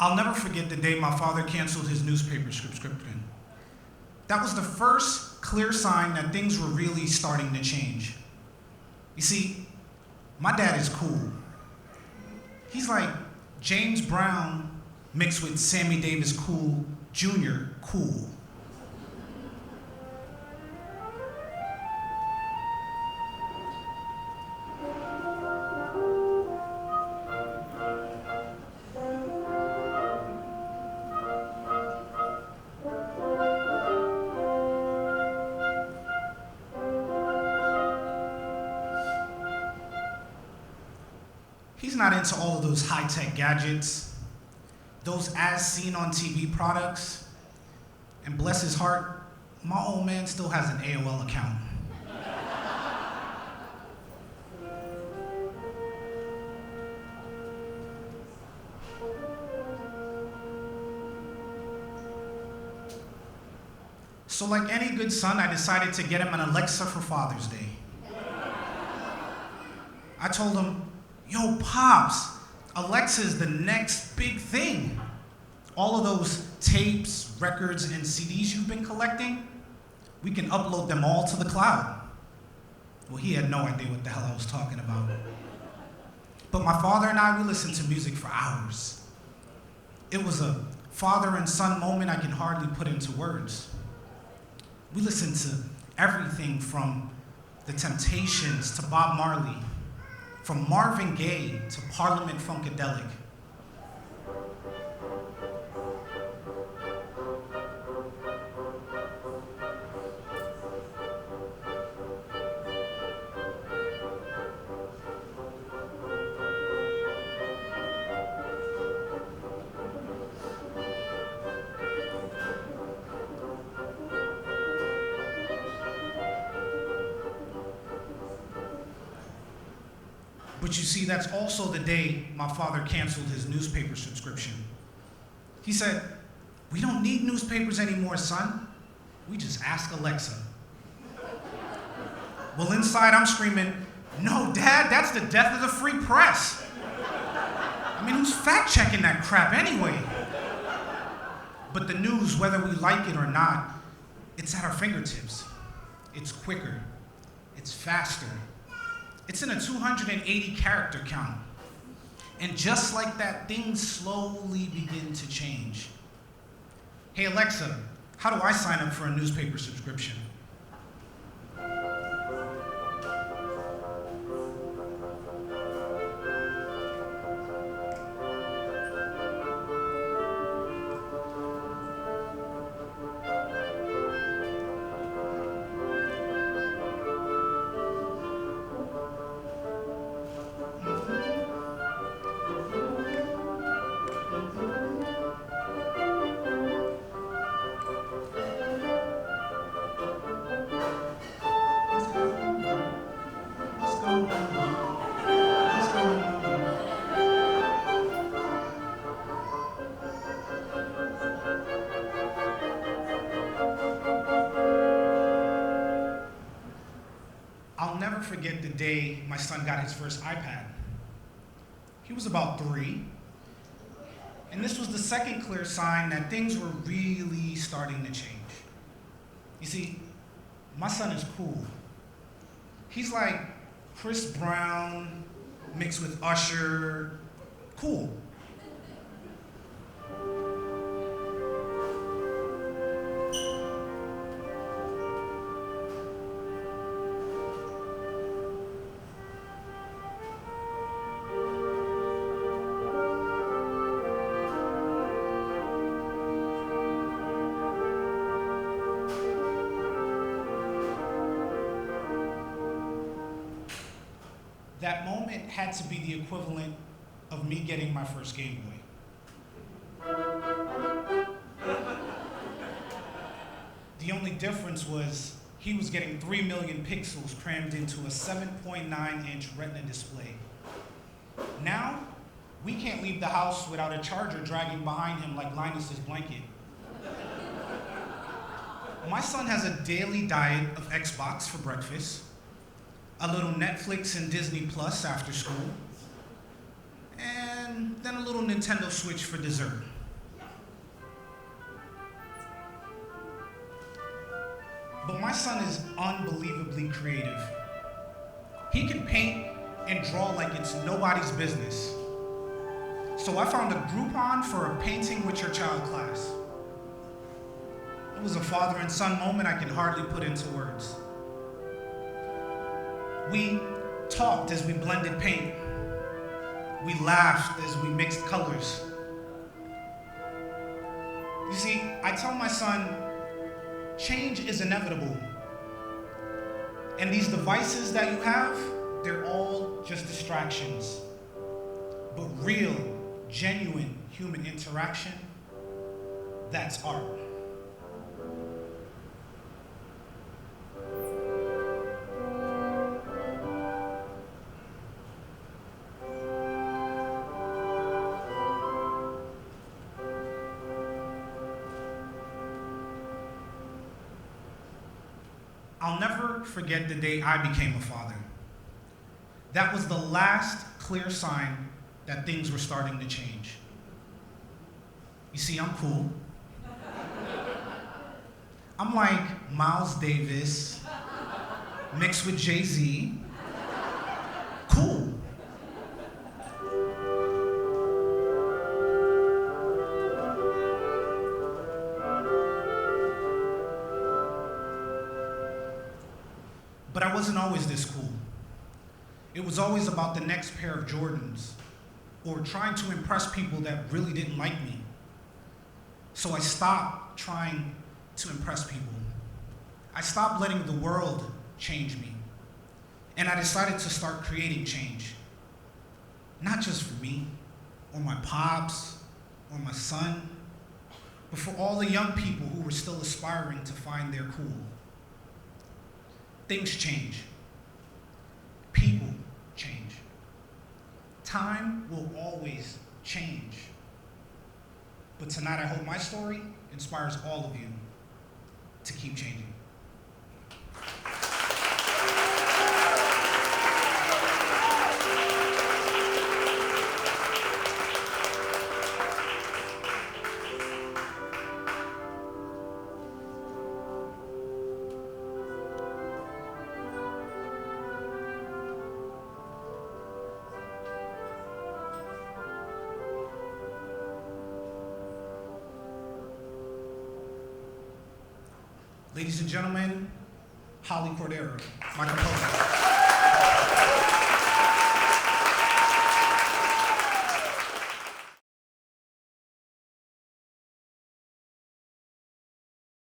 I'll never forget the day my father canceled his newspaper subscription. That was the first clear sign that things were really starting to change. You see, my dad is cool. He's like James Brown mixed with Sammy Davis Cool Jr. cool. He's not into all of those high-tech gadgets, those as-seen on TV products, and bless his heart, my old man still has an AOL account. So like any good son, I decided to get him an Alexa for Father's Day. I told him, yo, Pops, Alexa is the next big thing. All of those tapes, records, and CDs you've been collecting, we can upload them all to the cloud. Well, he had no idea what the hell I was talking about. But my father and I, we listened to music for hours. It was a father and son moment I can hardly put into words. We listened to everything from The Temptations to Bob Marley, from Marvin Gaye to Parliament Funkadelic. But you see, that's also the day my father canceled his newspaper subscription. He said, "We don't need newspapers anymore, son. We just ask Alexa." Well, inside I'm screaming, "No, Dad, that's the death of the free press. I mean, who's fact-checking that crap anyway?" But the news, whether we like it or not, it's at our fingertips. It's quicker. It's faster. It's in a 280 character count. And just like that, things slowly begin to change. Hey Alexa, how do I sign up for a newspaper subscription? I'll never forget the day my son got his first iPad. He was about 3, and this was the second clear sign that things were really starting to change. You see, my son is cool. He's like Chris Brown mixed with Usher, cool. That moment had to be the equivalent of me getting my first Game Boy. The only difference was he was getting 3 million pixels crammed into a 7.9-inch Retina display. Now, we can't leave the house without a charger dragging behind him like Linus's blanket. My son has a daily diet of Xbox for breakfast, a little Netflix and Disney Plus after school, and then a little little Nintendo Switch for dessert. But my son is unbelievably creative. He can paint and draw like it's nobody's business. So I found a Groupon for a painting with your child class. It was a father and son moment I can hardly put into words. We talked as we blended paint. We laughed as we mixed colors. You see, I tell my son, change is inevitable. And these devices that you have, they're all just distractions. But real, genuine human interaction, that's art. I'll never forget the day I became a father. That was the last clear sign that things were starting to change. You see, I'm cool. I'm like Miles Davis mixed with Jay-Z. Cool. But I wasn't always this cool. It was always about the next pair of Jordans, or trying to impress people that really didn't like me. So I stopped trying to impress people. I stopped letting the world change me. And I decided to start creating change. Not just for me, or my pops, or my son, but for all the young people who were still aspiring to find their cool. Things change. People change. Time will always change. But tonight I hope my story inspires all of you to keep changing. Ladies and gentlemen, Cordero, my composer.